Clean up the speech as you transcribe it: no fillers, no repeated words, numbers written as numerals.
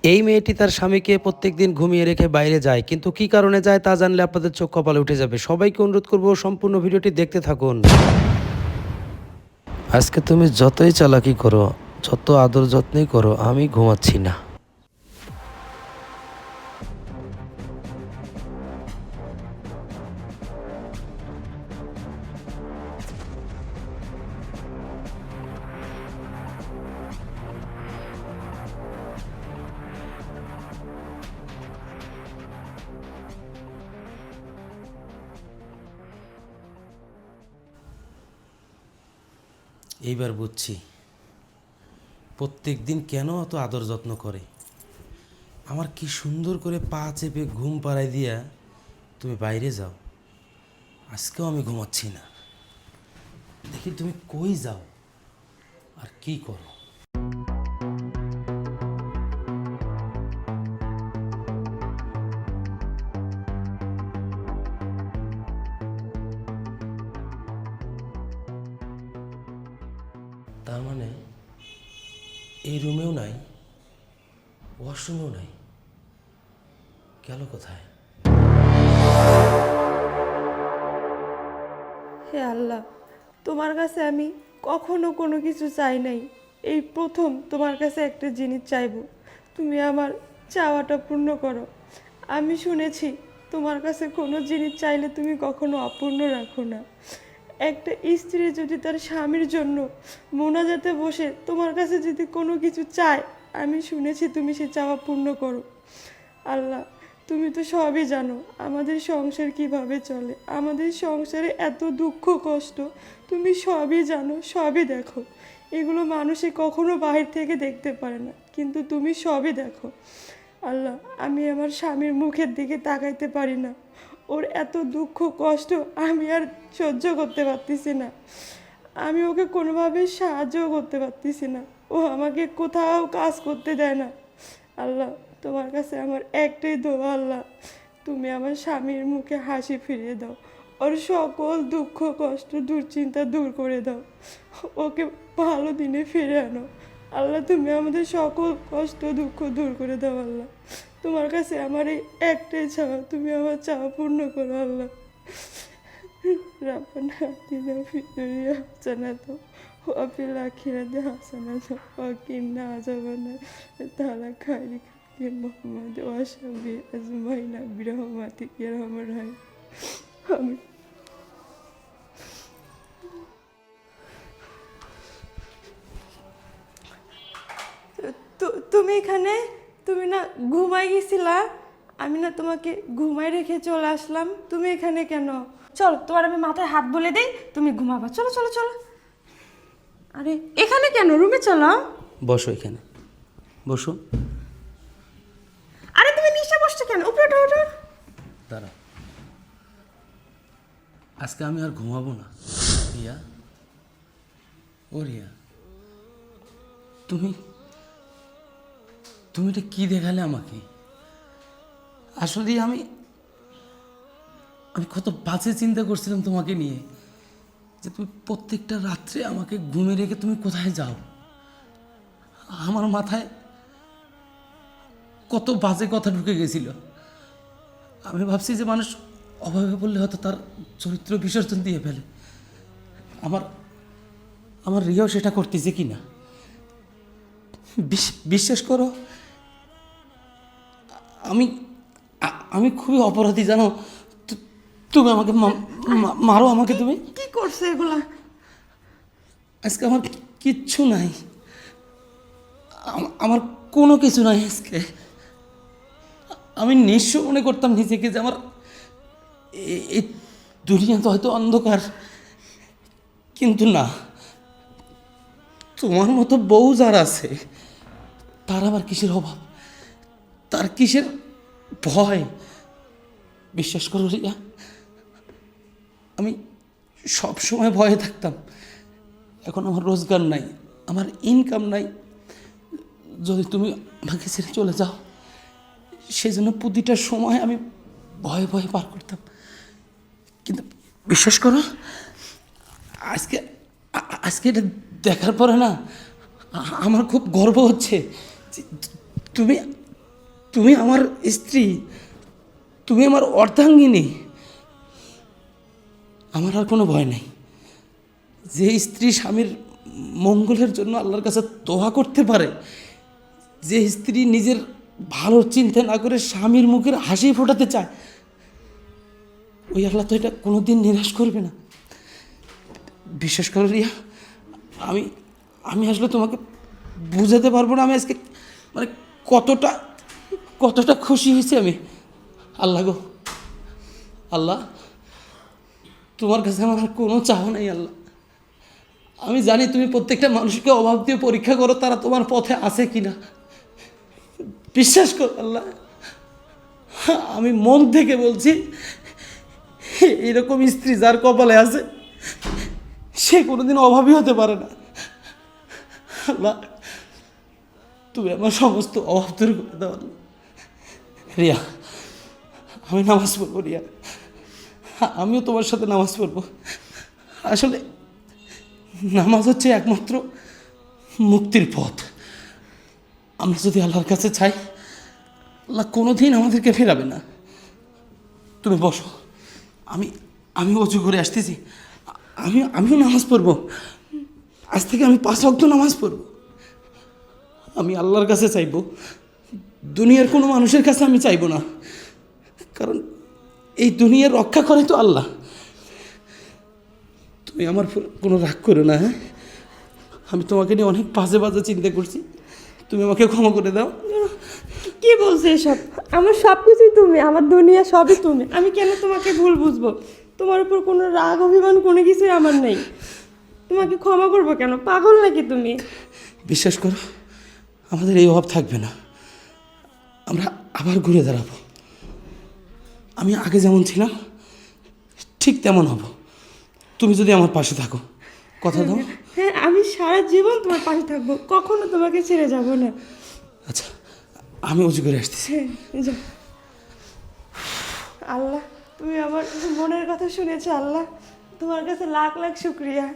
এই মেয়েটি তার স্বামীকে প্রত্যেকদিন ঘুমিয়ে রেখে বাইরে যায়, কিন্তু কি কারণে যায় তা জানলে আপনাদের চোখ কপালে উঠে যাবে। সবাইকে অনুরোধ করব সম্পূর্ণ ভিডিওটি দেখতে থাকুন। আজকে তুমি যতই চালাকি করো, যত আদর যত্নই করো, আমি ঘুমাচ্ছি না। এইবার বুঝছি প্রত্যেক দিন কেন অত আদর যত্ন করে। আমার কি সুন্দর করে পা চেপে ঘুম পাড়ায় দিয়া তুমি বাইরে যাও। আজকেও আমি ঘুমাচ্ছি না। দেখি তুমি কই যাও আর কি করো। তার মানে এই রুমেও নাই, ওয়াশরুমেও নাই, গেল কোথায়? হে আল্লাহ, তোমার কাছে আমি কখনো কোনো কিছু চাই নাই, এই প্রথম তোমার কাছে একটা জিনিস চাইবো। তুমি আমার চাওয়াটা পূর্ণ করো। আমি শুনেছি তোমার কাছে কোনো জিনিস চাইলে তুমি কখনো অপূর্ণ রাখো না। একটা স্ত্রী যদি তার স্বামীর জন্য মোনাজাতে বসে তোমার কাছে যদি কোনো কিছু চায়, আমি শুনেছি তুমি সে চাওয়া পূর্ণ করো। আল্লাহ, তুমি তো সবই জানো আমাদের সংসার কিভাবে চলে, আমাদের সংসারে এত দুঃখ কষ্ট তুমি সবই জানো, সবই দেখো। এগুলো মানুষে কখনো বাহির থেকে দেখতে পারে না, কিন্তু তুমি সবই দেখো। আল্লাহ, আমি আমার স্বামীর মুখের দিকে তাকাইতে পারি না। ওর এত দুঃখ কষ্ট আমি আর সহ্য করতে পারতেছি না। আমি ওকে কোনোভাবে সাহায্যও করতে পারতেছি না। ও আমাকে কোথাও কাজ করতে দেয় না। আল্লাহ, তোমার কাছে আমার একটাই দোয়া, আল্লাহ তুমি আমার স্বামীর মুখে হাসি ফিরিয়ে দাও, ওর সকল দুঃখ কষ্ট দুশ্চিন্তা দূর করে দাও, ওকে ভালো দিনে ফিরে আনো। আল্লাহ, তুমি আমাদের সকল কষ্ট দুঃখ দূর করে দাও। আল্লাহ, তোমার কাছে আমার এই একটাই চাওয়া, তুমি আমার চাওয়া পূর্ণ করো। আল্লাহ, রাব্বানা আতিনা ফিদ দুনিয়া হাসানাতাও ওয়া ফিল আখিরাতি হাসানাতাও ওয়া কিনা আযাবান্নার। তাআলা খাইরি খাতি মুহাম্মদ ওয়া সাহবি আজমাইনা বিরহমাতিকা ইয়া আরহামার রাহিম। আমিন। তুমি এখানে, তুমি না ঘুমাই গেছিলা? আমি না তোমাকে ঘুমাই রেখে চলে আসলাম, তুমি এখানে কেন? চলো, তোমার আমি মাথায় হাত বলে দিই, তুমি ঘুমাবা। চলো চলো চলো। আরে এখানে কেন, রুমে চলো। বসো এখানে, বসো। আরে তুমি নিচে বসছো কেন? উপরে ওঠো ওঠো। দাঁড়া, আজকে আমি আর ঘুমাবো না। রিয়া, ও রিয়া, তুমি তুমি এটা কি দেখালে আমাকে? আসলে আমি আমি কত বাজে চিন্তা করছিলাম তোমাকে নিয়ে, যে তুমি প্রত্যেকটা রাত্রে আমাকে ঘুমে রেখে তুমি কোথায় যাও। আমার মাথায় কত বাজে কথা ঢুকে গেছিল। আমি ভাবছি যে মানুষ অভাবে পড়লে হয়তো তার চরিত্র বিসর্জন দিয়ে ফেলে। আমার আমার রিয়াও সেটা করতেছে কি না। বিশ্বাস করো, আমি আমি খুবই অপরাধী জানো। তুমি আমাকে মারো, আমাকে তুমি। কি করছে এগুলা? আজকে আমার কিচ্ছু নাই, আমার কোনো কিছু নাই আজকে। আমি নিঃস্ব মনে করতাম নিজেকে, যে আমার এই দুনিয়া তো হয়তো অন্ধকার, কিন্তু না, তোমার মতো বউ যার আছে তার আবার কিসের অভাব, তার কিসের ভয়। বিশ্বাস করো রিয়া, আমি সব সময় ভয়ে থাকতাম। এখন আমার রোজগার নাই, আমার ইনকাম নাই। যদি তুমি আমাকে ছেড়ে চলে যাও, সেই জন্য প্রতিটা সময় আমি ভয়ে ভয়ে পার করতাম। কিন্তু বিশ্বাস করো, আজকে আজকে এটা দেখার পরে না আমার খুব গর্ব হচ্ছে যে তুমি তুমি আমার স্ত্রী, তুমি আমার অর্ধাঙ্গিনী। আমার আর কোনো ভয় নেই। যে স্ত্রী স্বামীর মঙ্গলের জন্য আল্লাহর কাছে দোয়া করতে পারে, যে স্ত্রী নিজের ভালো চিন্তা না করে স্বামীর মুখের হাসি ফোটাতে চায়, ওই আল্লাহ তো এটা কোনো দিন নিরাশ করবে না। বিশ্বাস করো রিয়া, আমি আমি আসলে তোমাকে বুঝাতে পারবো না আমি আজকে মানে কতটা কতটা খুশি হয়েছি আমি। আল্লাহ গো, আল্লাহ তোমার কাছে আমার আর কোনো চাওয়া নাই আল্লাহ। আমি জানি তুমি প্রত্যেকটা মানুষকে অভাব দিয়ে পরীক্ষা করো তারা তোমার পথে আছে কিনা। বিশ্বাস করো আল্লাহ, আমি মন থেকে বলছি, এরকম স্ত্রী যার কপালে আছে সে কোনোদিন অভাবী হতে পারে না। আল্লাহ তুমি আমার সমস্ত অভাব দূর করে দাও আল্লাহ। রিয়া, আমি নামাজ পড়বো রিয়া, আমিও তোমার সাথে নামাজ পড়বো। আসলে নামাজ হচ্ছে একমাত্র মুক্তির পথ। আমরা যদি আল্লাহর কাছে চাই, আল্লাহ কোনোদিন আমাদেরকে ফেরাবে না। তুমি বসো, আমি আমি অজু করে আসতেছি। আমিও নামাজ পড়বো। আজ থেকে আমি 5 ওয়াক্ত নামাজ পড়বো। আমি আল্লাহর কাছে চাইবো, দুনিয়ার কোনো মানুষের কাছে আমি চাইবো না। কারণ এই দুনিয়ার রক্ষা করে তো আল্লাহ। তুমি আমার কোনো রাগ করো না, হ্যাঁ? আমি তোমাকে নিয়ে অনেক বাজে বাজে চিন্তা করছি, তুমি আমাকে ক্ষমা করে দাও। কি বলছো এসব? আমার সব কিছুই তুমি, আমার দুনিয়া সবই তুমি। আমি কেন তোমাকে ভুল বুঝবো? তোমার উপর কোনো রাগ অভিমান কোনো কিছুই আমার নেই। তোমাকে ক্ষমা করবো কেন? পাগল নাকি তুমি? বিশ্বাস করো, আমাদের এই অভাব থাকবে না। আমরা আবার ঘুরে দাঁড়াবো। আমি আগে যেমন ছিলাম ঠিক তেমন হব, তুমি যদি আমার পাশে থাকো। কথা দাও। হ্যাঁ, আমি সারা জীবন তোমার পাশে থাকবো, কখনো তোমাকে ছেড়ে যাব না। আচ্ছা, আমি উঁচু করে আসতেছি। হ্যাঁ, যাও। আল্লাহ, তুমি আমার মনের কথা শুনেছো আল্লাহ। তোমার কাছে লাখ লাখ শুক্রিয়া।